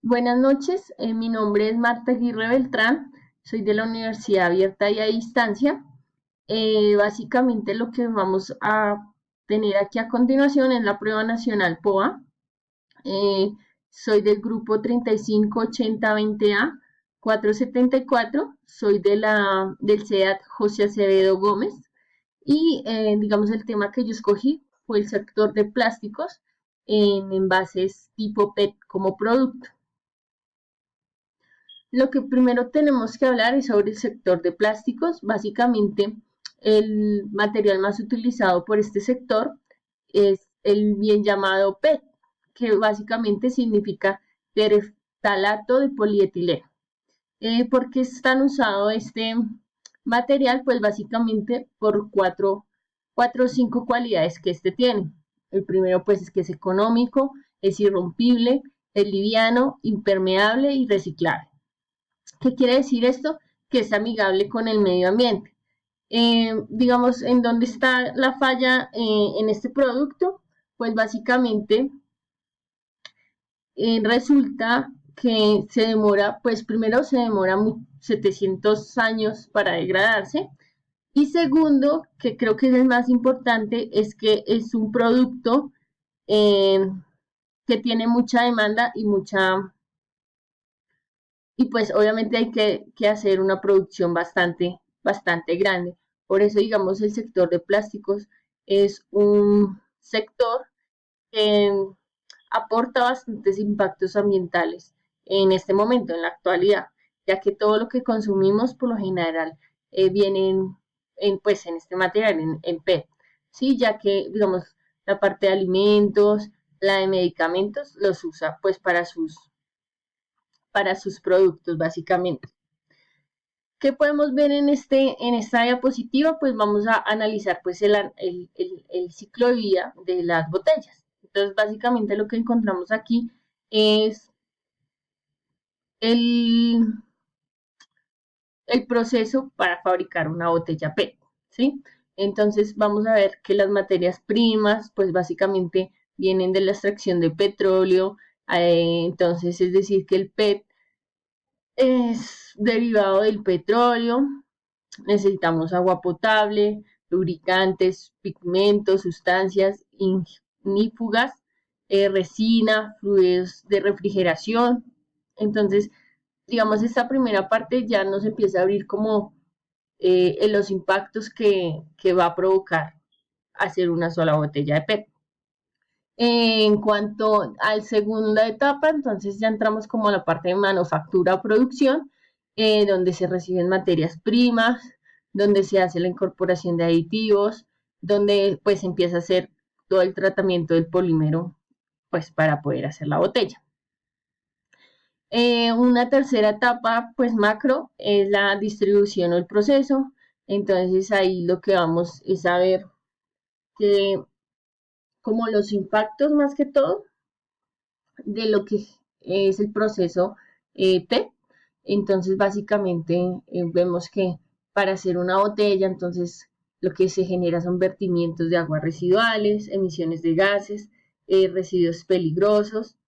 Buenas noches, mi nombre es Marta Aguirre Beltrán, soy de la Universidad Abierta y a Distancia. Básicamente lo que vamos a tener aquí a continuación es la prueba nacional POA. Eh, Soy del grupo 358020A 474, soy del CEAT José Acevedo Gómez y digamos el tema que yo escogí fue el sector de plásticos en envases tipo PET como producto. Lo que primero tenemos que hablar es sobre el sector de plásticos. Básicamente, el material más utilizado por este sector es el bien llamado PET, que básicamente significa tereftalato de polietileno. ¿Por qué es tan usado este material? Pues básicamente por cuatro o cinco cualidades que este tiene. El primero pues es que es económico, es irrompible, es liviano, impermeable y reciclable. ¿Qué quiere decir esto? Que es amigable con el medio ambiente. Digamos, ¿en dónde está la falla en este producto? Pues básicamente resulta que se demora, pues primero se demora 700 años para degradarse y segundo, que creo que es el más importante, es que es un producto eh, que tiene mucha demanda y pues obviamente hay que hacer una producción bastante grande. Por eso, digamos, el sector de plásticos es un sector que aporta bastantes impactos ambientales en este momento, en la actualidad, ya que todo lo que consumimos por lo general viene pues, en este material, en PET, ¿sí? Ya que, digamos, la parte de alimentos, la de medicamentos, los usa pues para sus productos, básicamente. ¿Qué podemos ver en esta diapositiva? Pues vamos a analizar pues el ciclo de vida de las botellas. Entonces, básicamente lo que encontramos aquí es el, el proceso para fabricar una botella PET, ¿sí? Entonces, vamos a ver que las materias primas, pues básicamente vienen de la extracción de petróleo, entonces es decir que el PET es derivado del petróleo. Necesitamos agua potable, lubricantes, pigmentos, sustancias ignífugas, resina, fluidos de refrigeración. Entonces, digamos, esta primera parte ya nos empieza a abrir como en los impactos que va a provocar hacer una sola botella de PET. En cuanto a la segunda etapa, entonces ya entramos como a la parte de manufactura o producción, donde se reciben materias primas, donde se hace la incorporación de aditivos, donde pues empieza a hacer todo el tratamiento del polímero pues para poder hacer la botella. Una tercera etapa pues macro es la distribución o el proceso, entonces ahí lo que vamos es a ver que como los impactos más que todo de lo que es el proceso T. Entonces, básicamente vemos que para hacer una botella, entonces lo que se genera son vertimientos de aguas residuales, emisiones de gases, residuos peligrosos.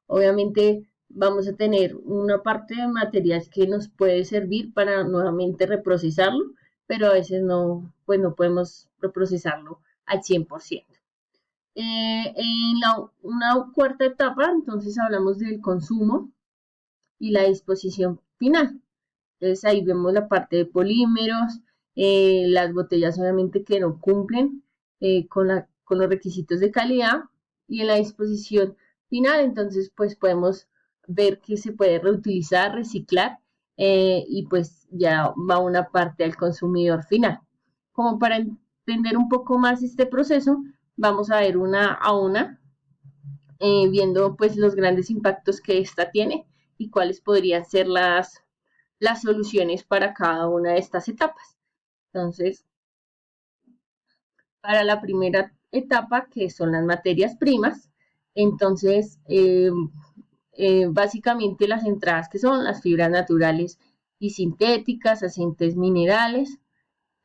Obviamente vamos a tener una parte de material que nos puede servir para nuevamente reprocesarlo, pero a veces no, pues no podemos reprocesarlo al 100%. Una cuarta etapa, entonces hablamos del consumo y la disposición final. Entonces ahí vemos la parte de polímeros, las botellas obviamente que no cumplen con los requisitos de calidad y en la disposición final, entonces pues podemos ver que se puede reutilizar, reciclar y pues ya va una parte al consumidor final. Como para entender un poco más este proceso, vamos a ver una a una, viendo pues los grandes impactos que esta tiene y cuáles podrían ser las soluciones para cada una de estas etapas. Entonces, para la primera etapa, que son las materias primas, entonces, básicamente las entradas que son las fibras naturales y sintéticas, aceites minerales.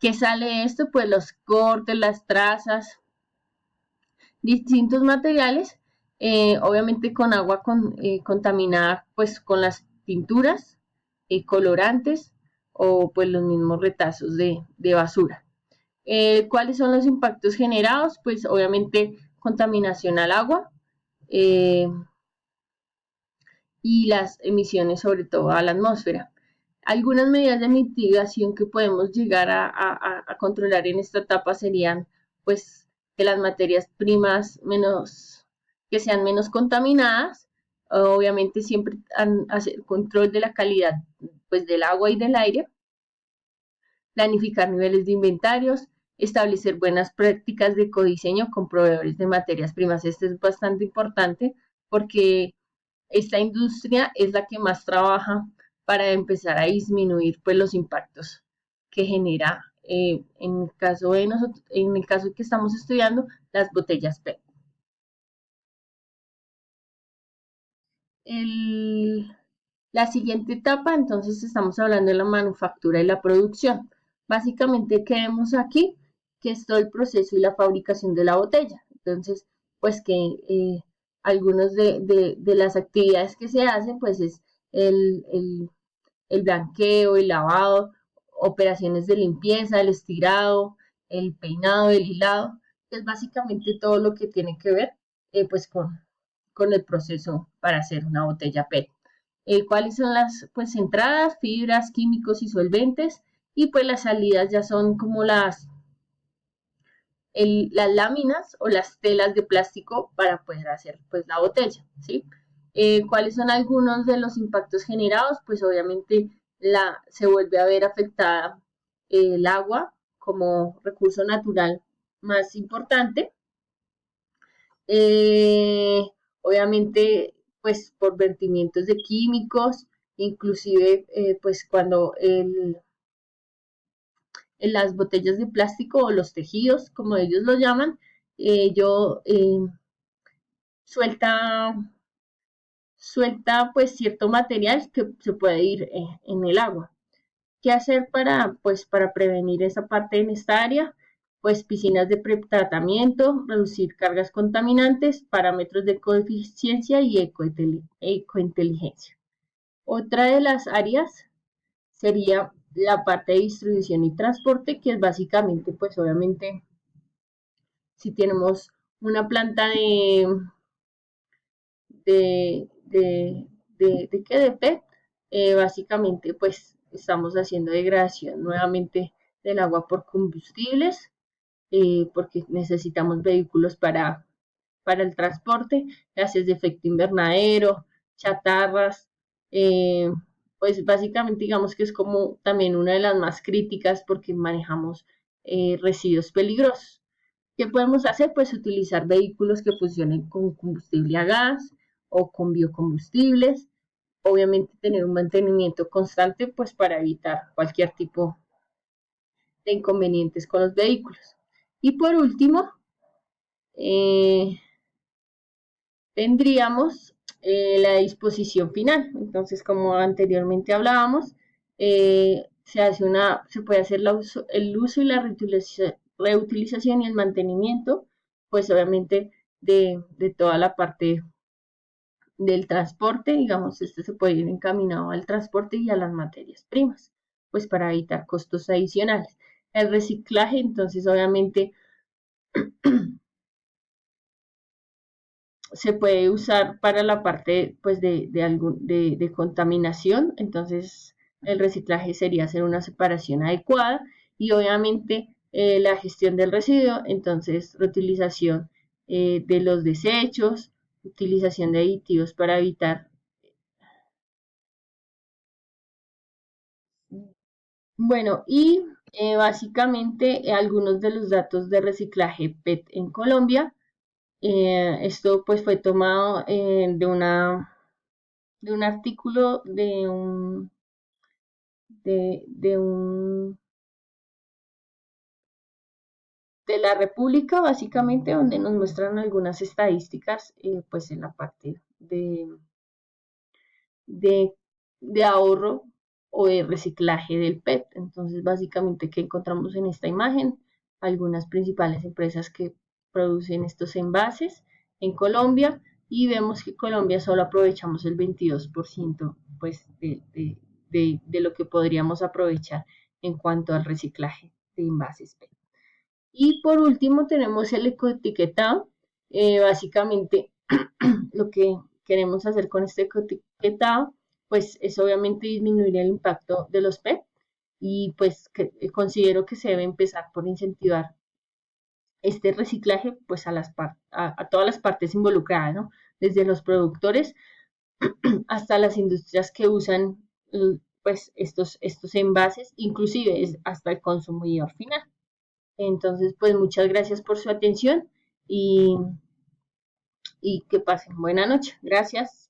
¿Qué sale de esto? Pues los cortes, las trazas, distintos materiales obviamente con agua contaminada pues con las pinturas, colorantes o pues los mismos retazos de basura. ¿Cuáles son los impactos generados? Pues obviamente contaminación al agua, eh, y las emisiones sobre todo a la atmósfera. Algunas medidas de mitigación que podemos llegar a controlar en esta etapa serían pues que las materias primas que sean menos contaminadas, obviamente siempre hacer control de la calidad pues del agua y del aire, planificar niveles de inventarios, establecer buenas prácticas de codiseño con proveedores de materias primas. Esto es bastante importante porque esta industria es la que más trabaja para empezar a disminuir pues los impactos que genera en el caso de nosotros, en el caso que estamos estudiando, las botellas PET. El, la siguiente etapa, entonces estamos hablando de la manufactura y la producción. Básicamente, ¿qué vemos aquí? Que es todo el proceso y la fabricación de la botella. Entonces, pues que algunos de las actividades que se hacen, pues es el, el, el blanqueo, el lavado, operaciones de limpieza, el estirado, el peinado, el hilado, que es básicamente todo lo que tiene que ver pues con el proceso para hacer una botella PET. ¿Cuáles son las pues entradas? Fibras, químicos y solventes, y pues las salidas ya son como las láminas o las telas de plástico para poder hacer pues la botella, ¿sí? ¿Cuáles son algunos de los impactos generados? Pues obviamente se vuelve a ver afectada el agua como recurso natural más importante. Eh, obviamente pues por vertimientos de químicos, inclusive pues cuando en las botellas de plástico o los tejidos, como ellos lo llaman, yo suelta, suelta pues cierto material que se puede ir en el agua. ¿Qué hacer pues, para prevenir esa parte en esta área? Pues piscinas de pretratamiento, reducir cargas contaminantes, parámetros de coeficiencia y ecointeligencia. Otra de las áreas sería la parte de distribución y transporte, que es básicamente, pues obviamente, si tenemos una planta de PET, básicamente, pues estamos haciendo degradación nuevamente del agua por combustibles, porque necesitamos vehículos para el transporte, gases de efecto invernadero, chatarras, eh, pues básicamente digamos que es como también una de las más críticas porque manejamos residuos peligrosos. ¿Qué podemos hacer? Pues utilizar vehículos que funcionen con combustible a gas o con biocombustibles. Obviamente tener un mantenimiento constante pues para evitar cualquier tipo de inconvenientes con los vehículos. Y por último, eh, tendríamos la disposición final. Entonces, como anteriormente hablábamos, se puede hacer el uso y la reutilización y el mantenimiento, pues obviamente de toda la parte del transporte, digamos, este se puede ir encaminado al transporte y a las materias primas, pues para evitar costos adicionales. El reciclaje, entonces, obviamente, se puede usar para la parte pues de contaminación, entonces el reciclaje sería hacer una separación adecuada y obviamente la gestión del residuo, entonces reutilización de los desechos, utilización de aditivos para evitar. Bueno, y básicamente algunos de los datos de reciclaje PET en Colombia. Esto pues fue tomado de un artículo de un de la República, básicamente, donde nos muestran algunas estadísticas, pues en la parte de, de ahorro o de reciclaje del PET. Entonces, básicamente, ¿qué encontramos en esta imagen? Algunas principales empresas que producen estos envases en Colombia. y vemos que Colombia solo aprovechamos el 22% pues, de lo que podríamos aprovechar en cuanto al reciclaje de envases PET. Y por último tenemos el ecoetiquetado. Básicamente lo que queremos hacer con este ecoetiquetado pues es obviamente disminuir el impacto de los PET y pues considero que se debe empezar por incentivar este reciclaje pues a todas las partes involucradas, ¿no? Desde los productores hasta las industrias que usan pues estos envases, inclusive hasta el consumidor final. Entonces, pues muchas gracias por su atención y, y que pasen buena noche. Gracias.